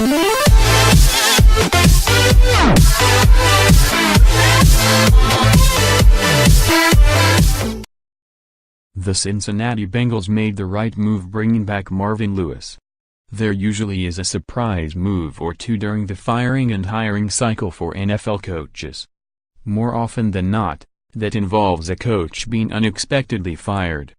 The Cincinnati Bengals made the right move bringing back Marvin Lewis. There usually is a surprise move or two during the firing and hiring cycle for NFL coaches. More often than not, that involves a coach being unexpectedly fired.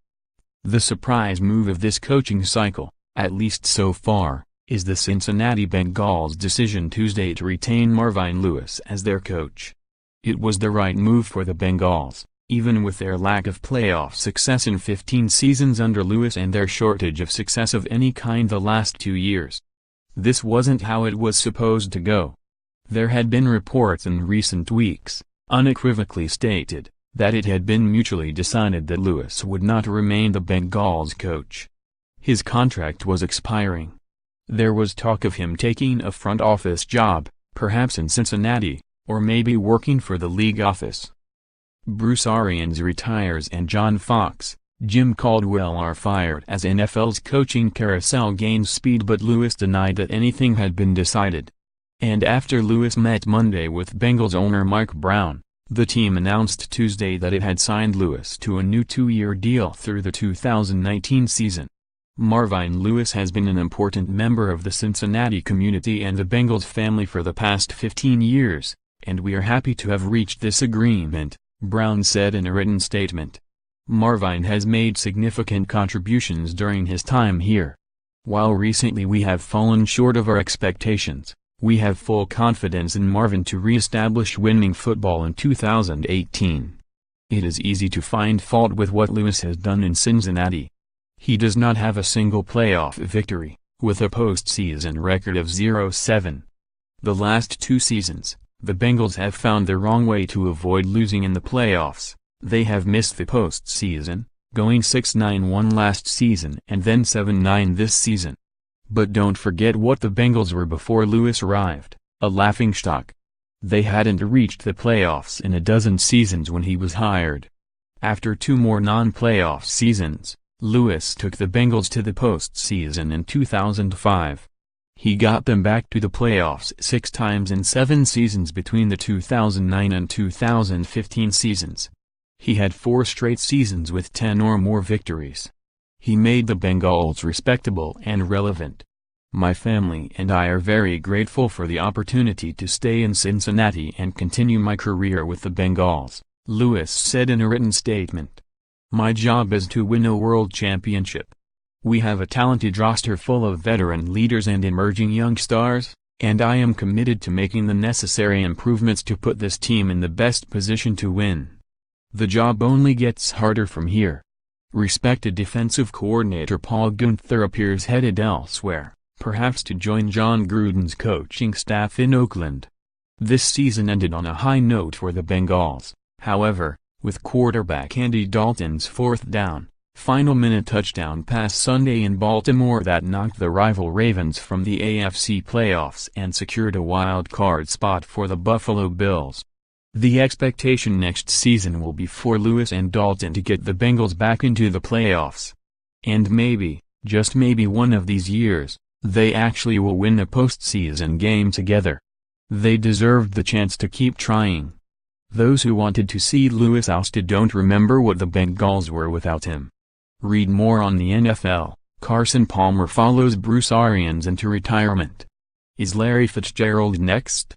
The surprise move of this coaching cycle, at least so far, is the Cincinnati Bengals' decision Tuesday to retain Marvin Lewis as their coach. It was the right move for the Bengals, even with their lack of playoff success in 15 seasons under Lewis and their shortage of success of any kind the last 2 years. This wasn't how it was supposed to go. There had been reports in recent weeks, unequivocally stated, that it had been mutually decided that Lewis would not remain the Bengals coach. His contract was expiring. There was talk of him taking a front office job, perhaps in Cincinnati, or maybe working for the league office. Bruce Arians retires and John Fox, Jim Caldwell are fired as NFL's coaching carousel gains speed, but Lewis denied that anything had been decided. And after Lewis met Monday with Bengals owner Mike Brown, the team announced Tuesday that it had signed Lewis to a new 2-year deal through the 2019 season. Marvin Lewis has been an important member of the Cincinnati community and the Bengals family for the past 15 years, and we are happy to have reached this agreement, Brown said in a written statement. Marvin has made significant contributions during his time here. While recently we have fallen short of our expectations, we have full confidence in Marvin to re-establish winning football in 2018. It is easy to find fault with what Lewis has done in Cincinnati. He does not have a single playoff victory, with a postseason record of 0-7. The last 2 seasons, the Bengals have found the wrong way to avoid losing in the playoffs. They have missed the postseason, going 6-9-1 last season and then 7-9 this season. But don't forget what the Bengals were before Lewis arrived, a laughingstock. They hadn't reached the playoffs in a dozen seasons when he was hired. After 2 more non-playoff seasons, Lewis took the Bengals to the postseason in 2005. He got them back to the playoffs 6 times in 7 seasons between the 2009 and 2015 seasons. He had 4 straight seasons with 10 or more victories. He made the Bengals respectable and relevant. My family and I are very grateful for the opportunity to stay in Cincinnati and continue my career with the Bengals, Lewis said in a written statement. My job is to win a world championship. We have a talented roster full of veteran leaders and emerging young stars, and I am committed to making the necessary improvements to put this team in the best position to win. The job only gets harder from here. Respected defensive coordinator Paul Guenther appears headed elsewhere, perhaps to join John Gruden's coaching staff in Oakland. This season ended on a high note for the Bengals, however, with quarterback Andy Dalton's 4th down, final-minute touchdown pass Sunday in Baltimore that knocked the rival Ravens from the AFC playoffs and secured a wild-card spot for the Buffalo Bills. The expectation next season will be for Lewis and Dalton to get the Bengals back into the playoffs. And maybe, just maybe one of these years, they actually will win a postseason game together. They deserved the chance to keep trying. Those who wanted to see Lewis ousted don't remember what the Bengals were without him. Read more on the NFL. Carson Palmer follows Bruce Arians into retirement. Is Larry Fitzgerald next?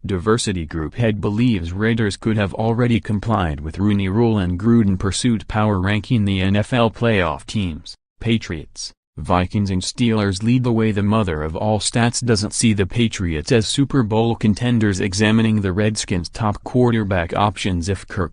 Diversity group head believes Raiders could have already complied with Rooney Rule and Gruden pursued power ranking the NFL playoff teams. Patriots, Vikings and Steelers lead the way. The mother of all stats doesn't see the Patriots as Super Bowl contenders, examining the Redskins' top quarterback options if Kirk